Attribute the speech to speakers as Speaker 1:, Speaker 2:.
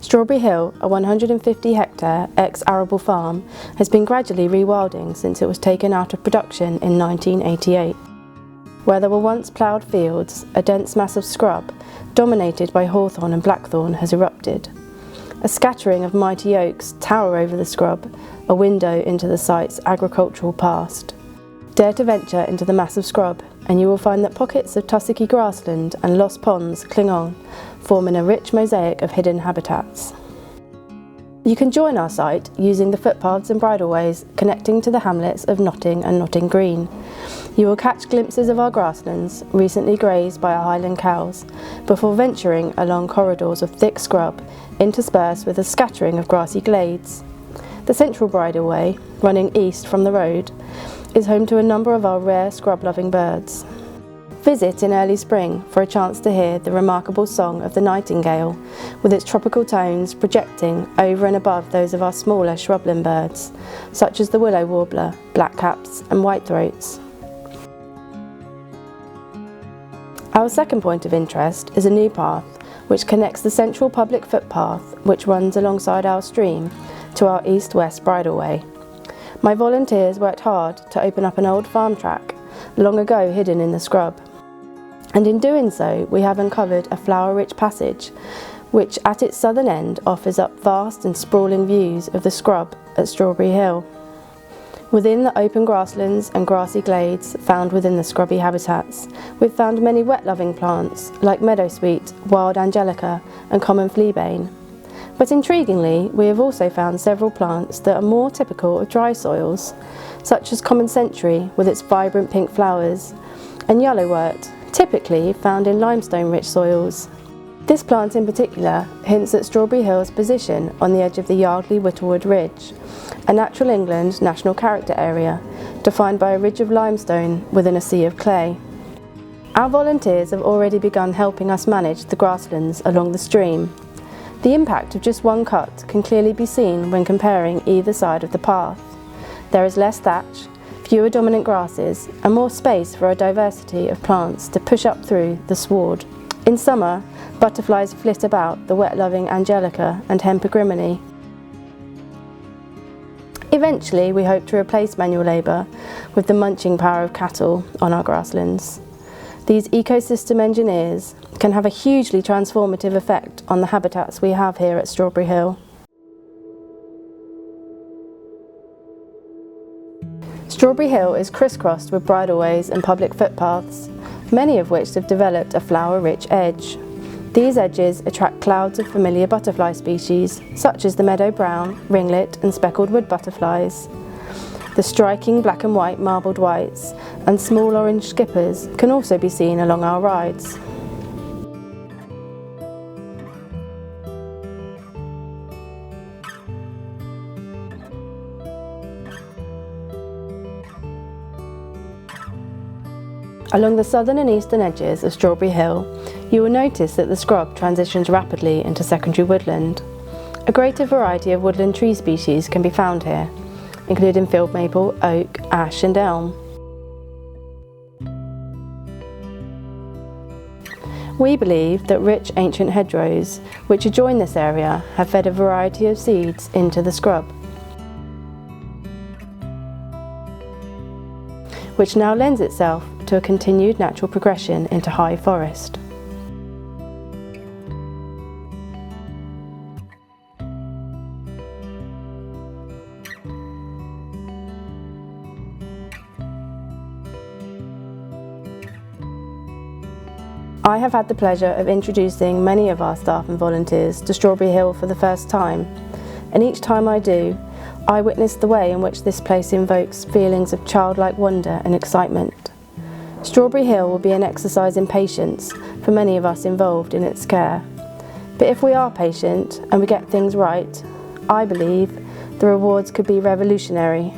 Speaker 1: Strawberry Hill, a 150-hectare ex-arable farm, has been gradually rewilding since it was taken out of production in 1988. Where there were once ploughed fields, a dense mass of scrub, dominated by hawthorn and blackthorn, has erupted. A scattering of mighty oaks tower over the scrub, a window into the site's agricultural past. Dare to venture into the massive scrub, and you will find that pockets of tussocky grassland and lost ponds cling on, forming a rich mosaic of hidden habitats. You can join our site using the footpaths and bridleways connecting to the hamlets of Knotting and Knotting Green. You will catch glimpses of our grasslands, recently grazed by our Highland cows, before venturing along corridors of thick scrub, interspersed with a scattering of grassy glades. The central bridleway, running east from the road, is home to a number of our rare scrub-loving birds. Visit in early spring for a chance to hear the remarkable song of the nightingale, with its tropical tones projecting over and above those of our smaller shrubland birds, such as the willow warbler, blackcaps and whitethroats. Our second point of interest is a new path which connects the central public footpath, which runs alongside our stream, to our east-west bridleway. My volunteers worked hard to open up an old farm track, long ago hidden in the scrub. And in doing so, we have uncovered a flower-rich passage, which at its southern end offers up vast and sprawling views of the scrub at Strawberry Hill. Within the open grasslands and grassy glades found within the scrubby habitats, we've found many wet-loving plants like meadowsweet, wild angelica and common fleabane. But intriguingly, we have also found several plants that are more typical of dry soils, such as common century with its vibrant pink flowers, and yellowwort, typically found in limestone-rich soils. This plant in particular hints at Strawberry Hill's position on the edge of the Yardley-Whittlewood Ridge, a Natural England National Character Area, defined by a ridge of limestone within a sea of clay. Our volunteers have already begun helping us manage the grasslands along the stream. The impact of just one cut can clearly be seen when comparing either side of the path. There is less thatch, fewer dominant grasses, and more space for a diversity of plants to push up through the sward. In summer, butterflies flit about the wet-loving angelica and hempegrimony. Eventually, we hope to replace manual labour with the munching power of cattle on our grasslands. These ecosystem engineers can have a hugely transformative effect on the habitats we have here at Strawberry Hill. Strawberry Hill is crisscrossed with bridleways and public footpaths, many of which have developed a flower-rich edge. These edges attract clouds of familiar butterfly species, such as the meadow brown, ringlet and speckled wood butterflies. The striking black and white marbled whites and small orange skippers can also be seen along our rides. Along the southern and eastern edges of Strawberry Hill, you will notice that the scrub transitions rapidly into secondary woodland. A greater variety of woodland tree species can be found here, including field maple, oak, ash and elm. We believe that rich ancient hedgerows, which adjoin this area, have fed a variety of seeds into the scrub, which now lends itself to a continued natural progression into high forest. I have had the pleasure of introducing many of our staff and volunteers to Strawberry Hill for the first time, and each time I do, I witness the way in which this place invokes feelings of childlike wonder and excitement. Strawberry Hill will be an exercise in patience for many of us involved in its care. But if we are patient and we get things right, I believe the rewards could be revolutionary.